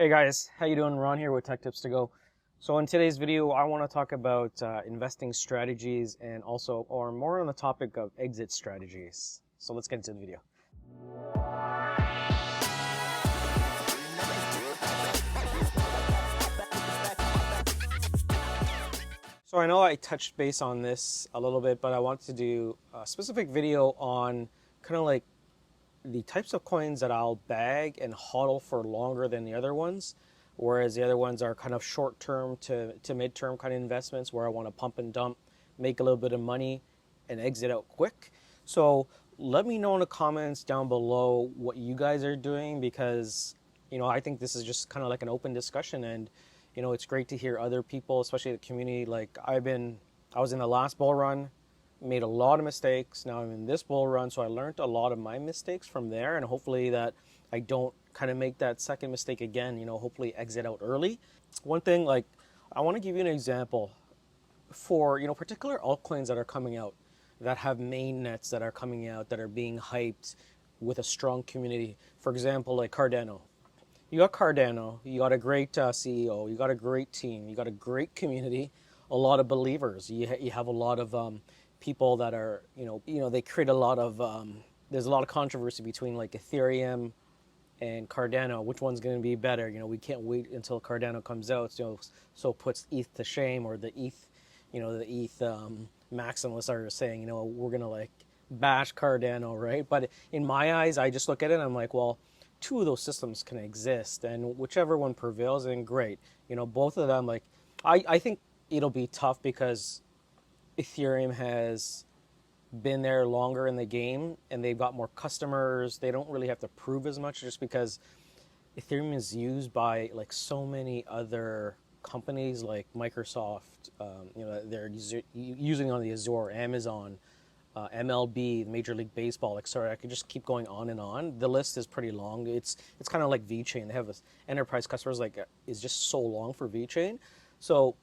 Hey guys, how you doing? Ron here with Tech Tips to Go. So in today's video, I want to talk about investing strategies and also, or more on the topic of exit strategies. So let's get into the video. So I know I touched base on this a little bit, but I want to do a specific video on kind of like the types of coins that I'll bag and hodl for longer than the other ones, whereas the other ones are kind of short-term to mid-term kind of investments where I want to pump and dump, make a little bit of money, and exit out quick. So let me know in the comments down below what you guys are doing, because I think this is just kind of like an open discussion, and it's great to hear other people, especially the community. Like I was in the last bull run, made a lot of mistakes. Now I'm in this bull run, so I learned a lot of my mistakes from there, and hopefully that I don't kind of make that second mistake again. Hopefully exit out early. One thing, like, I want to give you an example for particular altcoins that are coming out, that have main nets that are coming out, that are being hyped with a strong community. For example, like Cardano. You got Cardano, you got a great CEO, you got a great team, you got a great community, a lot of believers. You have a lot of people that are, they create a lot of, there's a lot of controversy between like Ethereum and Cardano. Which one's going to be better? We can't wait until Cardano comes out, so puts ETH to shame, or the ETH maximalists are saying, we're going to like bash Cardano, right? But in my eyes, I just look at it and I'm like, well, two of those systems can exist, and whichever one prevails, then great. Both of them, like, I think it'll be tough because Ethereum has been there longer in the game and they've got more customers. They don't really have to prove as much, just because Ethereum is used by like so many other companies like Microsoft. They're using on the Azure, Amazon, MLB, Major League Baseball. Like, sorry, I could just keep going on and on. The list is pretty long. It's kind of like Vechain. They have enterprise customers, like, is just so long for Vechain. So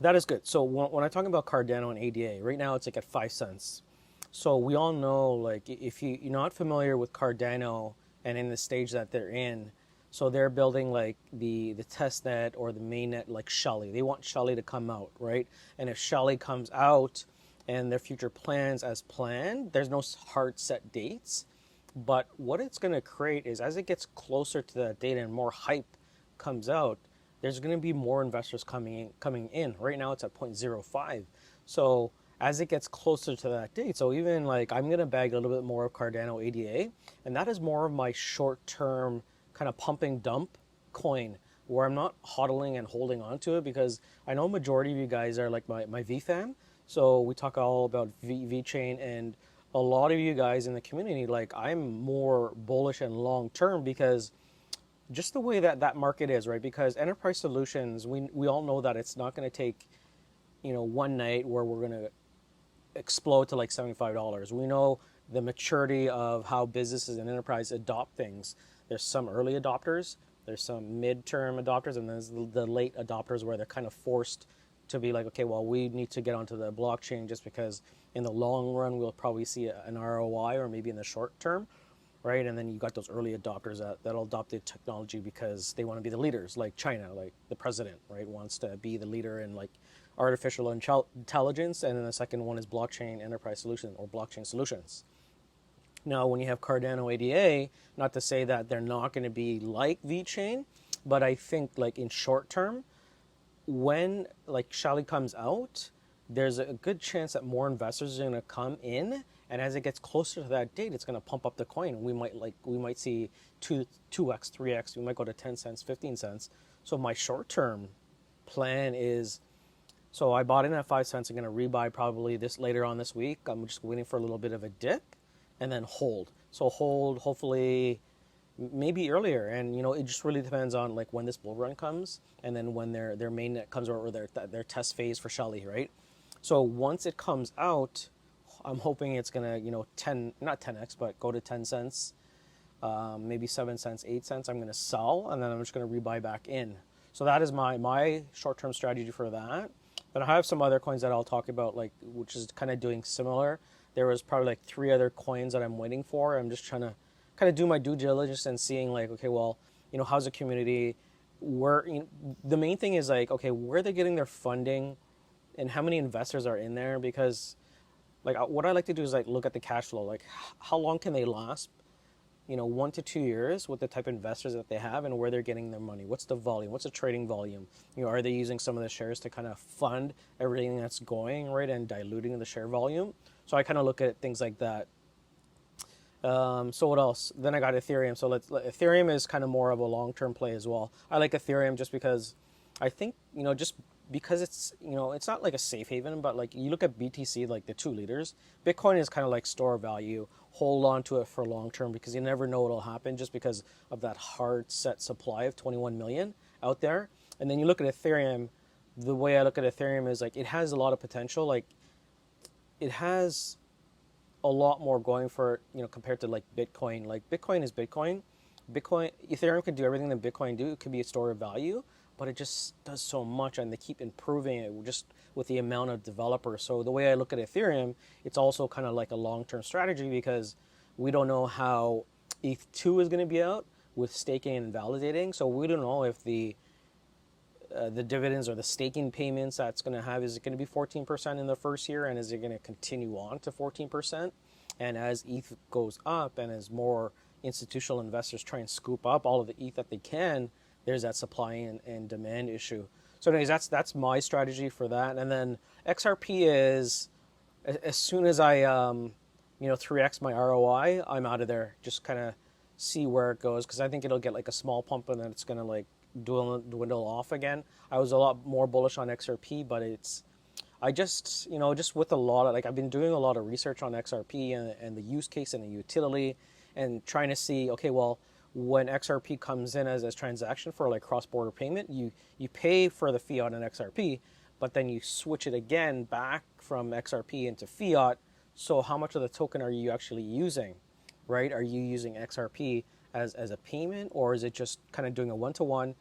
that is good. So when I talk about Cardano and ADA, right now it's like at 5 cents. So we all know, like, if you're not familiar with Cardano and in the stage that they're in, so they're building like the test net or the main net, like Shelly. They want Shelly to come out, right? And if Shelly comes out and their future plans as planned, there's no hard set dates. But what it's going to create is, as it gets closer to that date and more hype comes out, there's going to be more investors coming in. Right now it's at 0.05. So as it gets closer to that date, so even like I'm going to bag a little bit more of Cardano ADA, and that is more of my short-term kind of pumping dump coin, where I'm not hodling and holding on to it, because I know majority of you guys are like my V fam. So we talk all about Vechain, and a lot of you guys in the community, like, I'm more bullish and long-term, because just the way that market is, right? Because enterprise solutions, we all know that it's not going to take, one night where we're going to explode to like $75. We know the maturity of how businesses and enterprise adopt things. There's some early adopters, there's some mid-term adopters, and there's the late adopters where they're kind of forced to be like, okay, well, we need to get onto the blockchain just because in the long run we'll probably see an ROI, or maybe in the short term, right? And then you got those early adopters that'll adopt the technology because they want to be the leaders, like China, like the president, right, wants to be the leader in like artificial intelligence. And then the second one is blockchain enterprise solution, or blockchain solutions. Now, when you have Cardano ADA, not to say that they're not going to be like VeChain, but I think like in short term, when like Shelly comes out, there's a good chance that more investors are going to come in, and as it gets closer to that date, it's going to pump up the coin. We might see 2x, 3x. We might go to 10 cents, 15 cents. So my short-term plan is, so I bought in at 5 cents. I'm going to rebuy probably this later on this week. I'm just waiting for a little bit of a dip, and then hold. So hold, hopefully maybe earlier, and it just really depends on like when this bull run comes, and then when their main net comes, or their test phase for Shelly, right? So once it comes out, I'm hoping it's gonna not 10x, but go to 10 cents, maybe 7 cents, 8 cents. I'm gonna sell, and then I'm just gonna rebuy back in. So that is my short-term strategy for that. But I have some other coins that I'll talk about, like, which is kind of doing similar. There was probably like 3 other coins that I'm waiting for. I'm just trying to kind of do my due diligence and seeing like, okay, well, how's the community, where, the main thing is like, okay, where they're getting their funding and how many investors are in there, because like what I like to do is like look at the cash flow, like how long can they last, 1 to 2 years with the type of investors that they have and where they're getting their money. What's the volume? What's the trading volume? Are they using some of the shares to kind of fund everything that's going, right, and diluting the share volume? So I kind of look at things like that. So what else? Then I got Ethereum. So Ethereum is kind of more of a long-term play as well. I like Ethereum just because I think, just because it's not like a safe haven, but like you look at BTC, like the 2 leaders, Bitcoin is kind of like store value, hold on to it for long term because you never know what'll happen just because of that hard set supply of 21 million out there. And then you look at Ethereum, the way I look at Ethereum is like it has a lot of potential. Like it has a lot more going for it, compared to like Bitcoin. Like Bitcoin is Bitcoin. Ethereum could do everything that Bitcoin do. It could be a store of value, but it just does so much, and they keep improving it just with the amount of developers. So the way I look at Ethereum, it's also kind of like a long-term strategy because we don't know how ETH2 is going to be out with staking and validating. So we don't know if the dividends or the staking payments that's going to have, is it going to be 14% in the first year, and is it going to continue on to 14%? And as ETH goes up and as more institutional investors try and scoop up all of the ETH that they can, there's that supply and demand issue. So anyways, that's my strategy for that. And then XRP is, as soon as I 3x my ROI, I'm out of there. Just kind of see where it goes, because I think it'll get like a small pump and then it's going to like dwindle off again. I was a lot more bullish on XRP, but I just with a lot of, like, I've been doing a lot of research on XRP and the use case and the utility, and trying to see, okay, well, when XRP comes in as a transaction for like cross-border payment, you pay for the fiat in XRP, but then you switch it again back from XRP into fiat. So how much of the token are you actually using, right? Are you using XRP as a payment, or is it just kind of doing a one-to-one,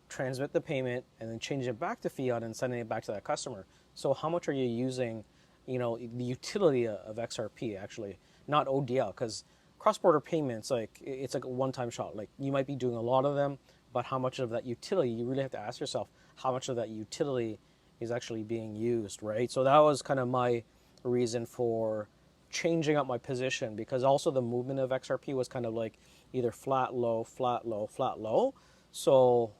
transmit the payment and then change it back to fiat and sending it back to that customer? So how much are you using, the utility of XRP actually, not ODL, because cross-border payments, like it's like a one-time shot. Like you might be doing a lot of them, but how much of that utility, you really have to ask yourself, how much of that utility is actually being used, right? So that was kind of my reason for changing up my position, because also the movement of XRP was kind of like either flat, low, flat, low, flat, low. So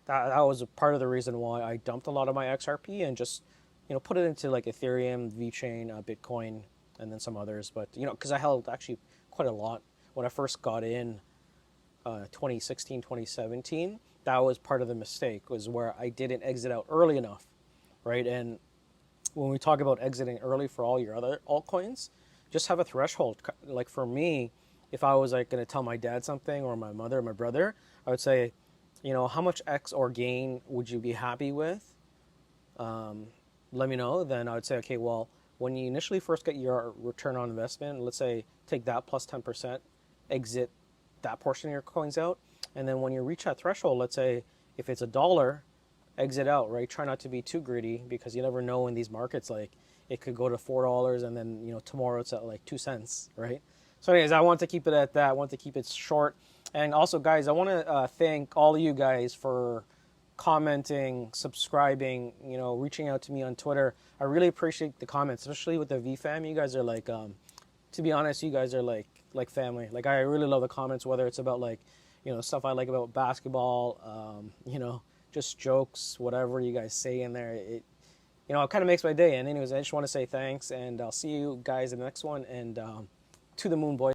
that was a part of the reason why I dumped a lot of my XRP and just, put it into like Ethereum, Vechain, Bitcoin, and then some others. But, because I held actually quite a lot when I first got in 2016, 2017. That was part of the mistake, was where I didn't exit out early enough, right? And when we talk about exiting early for all your other altcoins, just have a threshold. Like for me, if I was like going to tell my dad something, or my mother or my brother, I would say, how much X or gain would you be happy with? Let me know. Then I would say, okay, well, when you initially first get your return on investment, let's say take that plus 10%, exit that portion of your coins out. And then when you reach that threshold, let's say if it's $1, exit out, right? Try not to be too greedy, because you never know in these markets, like it could go to $4 and then, tomorrow it's at like 2 cents, right? So anyways, I want to keep it at that. I want to keep it short. And also, guys, I want to thank all of you guys for commenting, subscribing, reaching out to me on Twitter. I really appreciate the comments, especially with the VFam. You guys are like, to be honest, you guys are like family. Like, I really love the comments, whether it's about like, stuff I like about basketball, just jokes, whatever you guys say in there. It kind of makes my day. And anyways, I just want to say thanks, and I'll see you guys in the next one, and to the moon, boys.